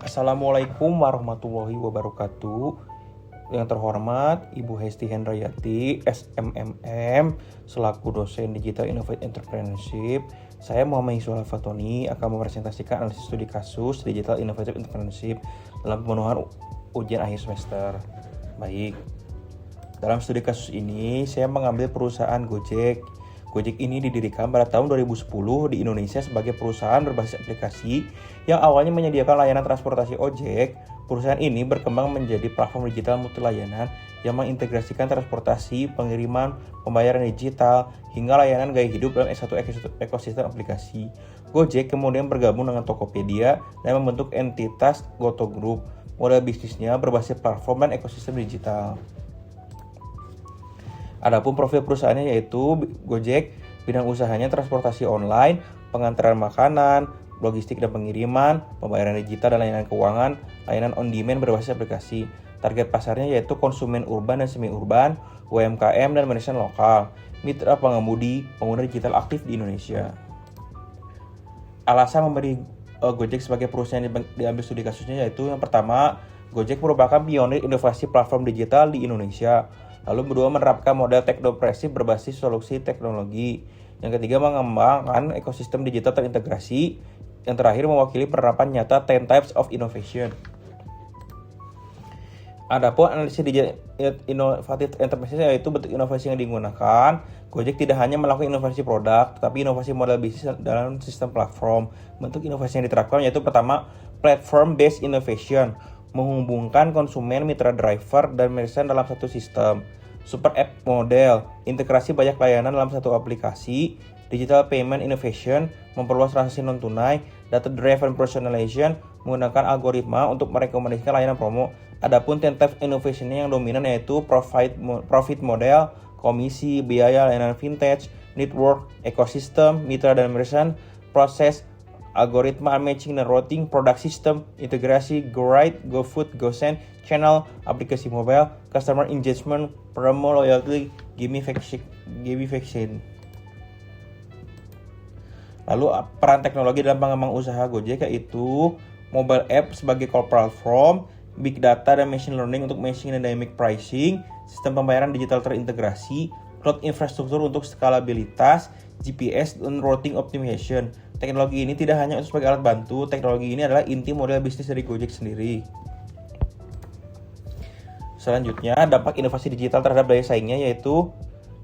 Assalamualaikum warahmatullahi wabarakatuh. Yang terhormat Ibu Hesti Hendrayati, SMMM, selaku dosen Digital Innovate Entrepreneurship. Saya Muhammad Iswala Fatoni akan mempresentasikan analisis studi kasus Digital Innovative Entrepreneurship dalam pemenuhan ujian akhir semester. Baik, dalam studi kasus ini saya mengambil perusahaan Gojek. Gojek ini didirikan pada tahun 2010 di Indonesia sebagai perusahaan berbasis aplikasi yang awalnya menyediakan layanan transportasi ojek. Perusahaan ini berkembang menjadi platform digital multilayanan yang mengintegrasikan transportasi, pengiriman, pembayaran digital, hingga layanan gaya hidup dalam satu ekosistem aplikasi. Gojek kemudian bergabung dengan Tokopedia dan membentuk entitas Goto Group. Model bisnisnya berbasis platform dan ekosistem digital. Adapun profil perusahaannya yaitu Gojek, bidang usahanya transportasi online, pengantaran makanan, logistik dan pengiriman, pembayaran digital dan layanan keuangan, layanan on demand berbasis aplikasi. Target pasarnya yaitu konsumen urban dan semi-urban, UMKM dan merchant lokal, mitra pengemudi, pengguna digital aktif di Indonesia. Alasan memberi Gojek sebagai perusahaan yang diambil studi kasusnya yaitu yang pertama, Gojek merupakan pionir inovasi platform digital di Indonesia. Lalu kedua, menerapkan model teknopresif berbasis solusi teknologi. Yang ketiga, mengembangkan ekosistem digital terintegrasi. Yang terakhir, mewakili penerapan nyata 10 types of innovation. Adapun analisis digital innovative enterprise yaitu bentuk inovasi yang digunakan. Gojek tidak hanya melakukan inovasi produk, tetapi inovasi model bisnis dalam sistem platform. Bentuk inovasi yang diterapkan yaitu pertama, platform-based innovation, menghubungkan konsumen, mitra driver, dan merchant dalam satu sistem. Super app model, integrasi banyak layanan dalam satu aplikasi. Digital payment innovation, memperluas transaksi non-tunai. Data driven personalization, menggunakan algoritma untuk merekomendasikan layanan promo. Adapun 10 types innovation yang dominan yaitu profit model, komisi, biaya, layanan vintage, network, ekosistem, mitra dan merchant, proses, algoritma matching dan routing, product system, integrasi, GoRide, GoFood, GoSend, channel, aplikasi mobile, customer engagement, promo, loyalty, gamification. Lalu peran teknologi dalam pengembangan usaha Gojek yaitu mobile app sebagai core platform, big data dan machine learning untuk matching dan dynamic pricing, sistem pembayaran digital terintegrasi, cloud infrastruktur untuk skalabilitas, GPS dan routing optimization. Teknologi ini tidak hanya sebagai alat bantu, teknologi ini adalah inti model bisnis dari Gojek sendiri. Selanjutnya, dampak inovasi digital terhadap daya saingnya yaitu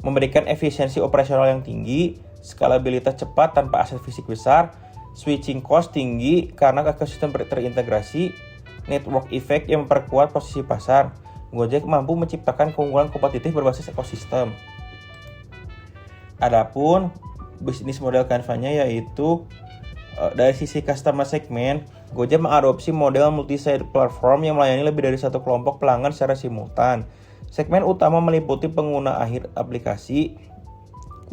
memberikan efisiensi operasional yang tinggi, skalabilitas cepat tanpa aset fisik besar, switching cost tinggi karena ekosistem terintegrasi, network effect yang memperkuat posisi pasar. Gojek mampu menciptakan keunggulan kompetitif berbasis ekosistem. Adapun bisnis model Canva-nya yaitu dari sisi customer segment, Gojek mengadopsi model multi-site platform yang melayani lebih dari satu kelompok pelanggan secara simultan. Segmen utama meliputi pengguna akhir aplikasi,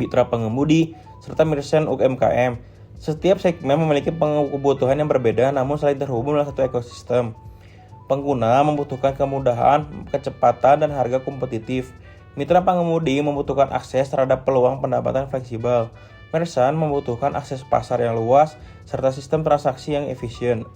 mitra pengemudi, serta merchant UMKM. Setiap segmen memiliki kebutuhan yang berbeda namun saling terhubung dalam satu ekosistem. Pengguna membutuhkan kemudahan, kecepatan, dan harga kompetitif. Mitra pengemudi membutuhkan akses terhadap peluang pendapatan fleksibel. Merchant membutuhkan akses pasar yang luas serta sistem transaksi yang efisien.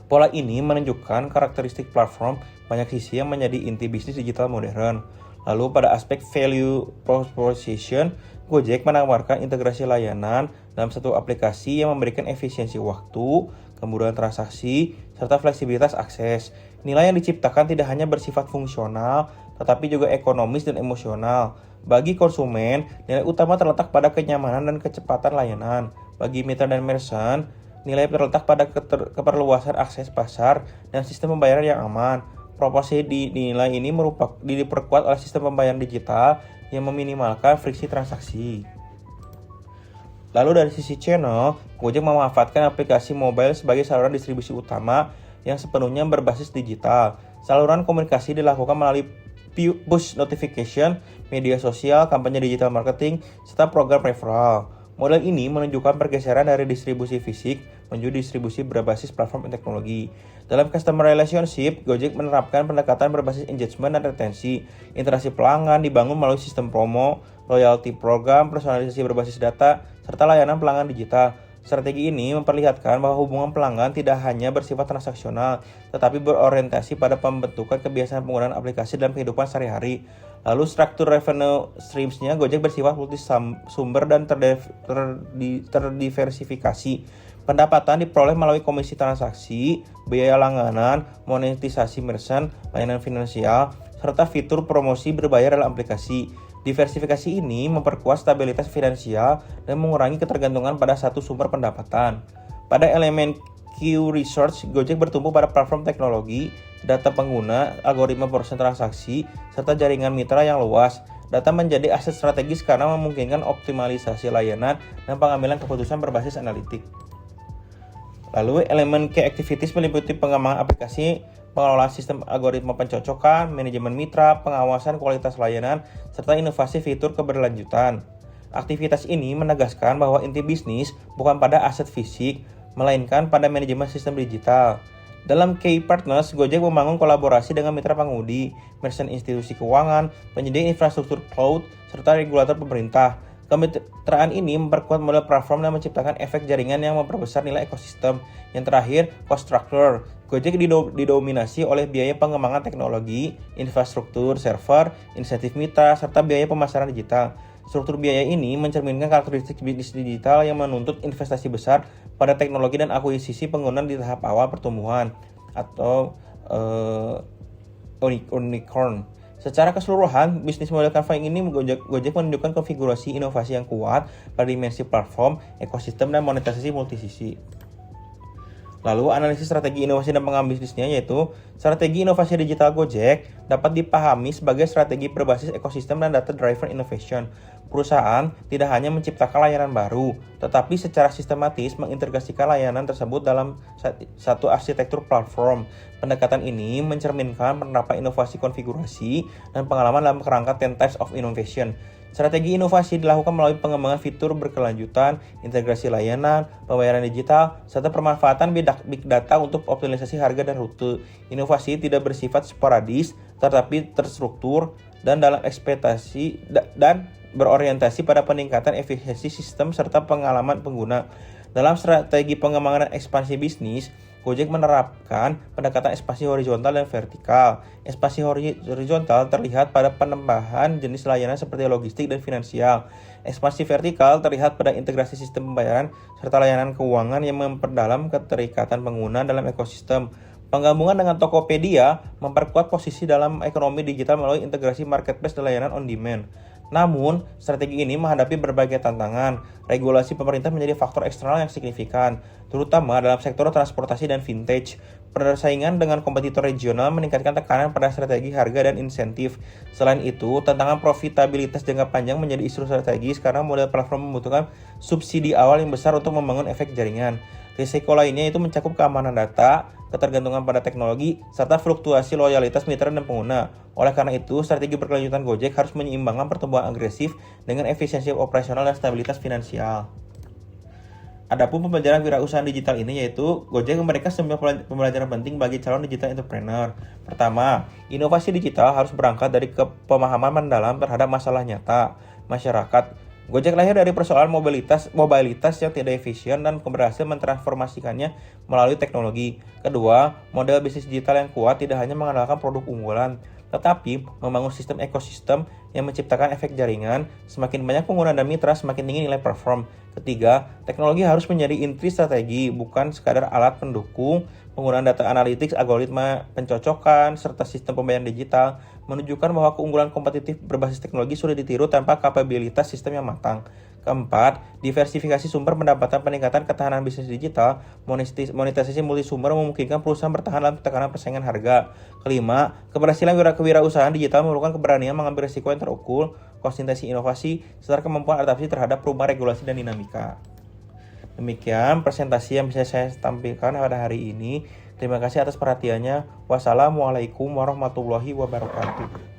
Pola ini menunjukkan karakteristik platform banyak sisi yang menjadi inti bisnis digital modern. Lalu pada aspek value proposition, Gojek menawarkan integrasi layanan dalam satu aplikasi yang memberikan efisiensi waktu, kemudahan transaksi, serta fleksibilitas akses. Nilai yang diciptakan tidak hanya bersifat fungsional, tetapi juga ekonomis dan emosional. Bagi konsumen, nilai utama terletak pada kenyamanan dan kecepatan layanan. Bagi mitra dan merchant, nilai terletak pada keperluasan akses pasar dan sistem pembayaran yang aman. Proporsi di nilai ini diperkuat oleh sistem pembayaran digital yang meminimalkan friksi transaksi. Lalu dari sisi channel, Gojek memanfaatkan aplikasi mobile sebagai saluran distribusi utama yang sepenuhnya berbasis digital. Saluran komunikasi dilakukan melalui push notification, media sosial, kampanye digital marketing, serta program referral. Model ini menunjukkan pergeseran dari distribusi fisik menuju distribusi berbasis platform teknologi. Dalam customer relationship, Gojek menerapkan pendekatan berbasis engagement dan retensi. Interaksi pelanggan dibangun melalui sistem promo, loyalty program, personalisasi berbasis data, serta layanan pelanggan digital. Strategi ini memperlihatkan bahwa hubungan pelanggan tidak hanya bersifat transaksional, tetapi berorientasi pada pembentukan kebiasaan penggunaan aplikasi dalam kehidupan sehari-hari. Lalu struktur revenue streams-nya Gojek bersifat multi sumber dan terdiversifikasi. Pendapatan diperoleh melalui komisi transaksi, biaya langganan, monetisasi merchant, layanan finansial, serta fitur promosi berbayar dalam aplikasi. Diversifikasi ini memperkuat stabilitas finansial dan mengurangi ketergantungan pada satu sumber pendapatan. Pada elemen Q Research, Gojek bertumbuh pada platform teknologi, data pengguna, algoritma proses transaksi, serta jaringan mitra yang luas. Data menjadi aset strategis karena memungkinkan optimalisasi layanan dan pengambilan keputusan berbasis analitik. Lalu elemen key activities meliputi pengembangan aplikasi, pengelolaan sistem algoritma pencocokan, manajemen mitra, pengawasan kualitas layanan, serta inovasi fitur keberlanjutan. Aktivitas ini menegaskan bahwa inti bisnis bukan pada aset fisik, melainkan pada manajemen sistem digital. Dalam key partners, Gojek membangun kolaborasi dengan mitra pengudi, merchant institusi keuangan, penyedia infrastruktur cloud, serta regulator pemerintah. Kemitraan ini memperkuat model platform dan menciptakan efek jaringan yang memperbesar nilai ekosistem. Yang terakhir, cost structure. Gojek didominasi oleh biaya pengembangan teknologi, infrastruktur, server, insentif mitra, serta biaya pemasaran digital. Struktur biaya ini mencerminkan karakteristik bisnis digital yang menuntut investasi besar pada teknologi dan akuisisi pengguna di tahap awal pertumbuhan atau unicorn. Secara keseluruhan, bisnis model Canva ini Gojek menunjukkan konfigurasi inovasi yang kuat pada dimensi platform, ekosistem, dan monetisasi multisisi. Lalu analisis strategi inovasi dan pengembangan bisnisnya, yaitu strategi inovasi digital Gojek dapat dipahami sebagai strategi berbasis ekosistem dan data driven innovation. Perusahaan tidak hanya menciptakan layanan baru, tetapi secara sistematis mengintegrasikan layanan tersebut dalam satu arsitektur platform. Pendekatan ini mencerminkan penerapan inovasi konfigurasi dan pengalaman dalam kerangka 10 types of innovation. Strategi inovasi dilakukan melalui pengembangan fitur berkelanjutan, integrasi layanan, pembayaran digital, serta pemanfaatan big data untuk optimalisasi harga dan rute. Inovasi tidak bersifat sporadis, tetapi terstruktur dan dalam ekspektasi dan berorientasi pada peningkatan efisiensi sistem serta pengalaman pengguna. Dalam strategi pengembangan dan ekspansi bisnis, Gojek menerapkan pendekatan ekspansi horizontal dan vertikal. Ekspansi horizontal terlihat pada penambahan jenis layanan seperti logistik dan finansial. Ekspansi vertikal terlihat pada integrasi sistem pembayaran serta layanan keuangan yang memperdalam keterikatan pengguna dalam ekosistem. Penggabungan dengan Tokopedia memperkuat posisi dalam ekonomi digital melalui integrasi marketplace dan layanan on demand. Namun, strategi ini menghadapi berbagai tantangan. Regulasi pemerintah menjadi faktor eksternal yang signifikan, terutama dalam sektor transportasi dan vintage. Persaingan dengan kompetitor regional meningkatkan tekanan pada strategi harga dan insentif. Selain itu, tantangan profitabilitas jangka panjang menjadi isu strategis karena model platform membutuhkan subsidi awal yang besar untuk membangun efek jaringan. Risiko lainnya itu mencakup keamanan data, ketergantungan pada teknologi, serta fluktuasi loyalitas mitra dan pengguna. Oleh karena itu, strategi berkelanjutan Gojek harus menyeimbangkan pertumbuhan agresif dengan efisiensi operasional dan stabilitas finansial. Adapun pembelajaran wirausaha digital ini, yaitu Gojek memberikan 9 pembelajaran penting bagi calon digital entrepreneur. Pertama, inovasi digital harus berangkat dari pemahaman mendalam terhadap masalah nyata masyarakat. Gojek lahir dari persoalan mobilitas yang tidak efisien dan berhasil mentransformasikannya melalui teknologi. Kedua, model bisnis digital yang kuat tidak hanya mengandalkan produk unggulan, tetapi membangun sistem ekosistem yang menciptakan efek jaringan. Semakin banyak pengguna dan mitra, semakin tinggi nilai perform. Ketiga, teknologi harus menjadi inti strategi, bukan sekadar alat pendukung. Penggunaan data analytics, algoritma pencocokan, serta sistem pembayaran digital menunjukkan bahwa keunggulan kompetitif berbasis teknologi sudah ditiru tanpa kapabilitas sistem yang matang. Keempat, diversifikasi sumber pendapatan, peningkatan ketahanan bisnis digital, monetisasi multisumber memungkinkan perusahaan bertahan dalam tekanan persaingan harga. Kelima, keberhasilan kewirausahaan digital memerlukan keberanian mengambil risiko yang terukur, konsistensi inovasi, serta kemampuan adaptasi terhadap perubahan regulasi dan dinamika. Demikian presentasi yang bisa saya tampilkan pada hari ini. Terima kasih atas perhatiannya. Wassalamualaikum warahmatullahi wabarakatuh.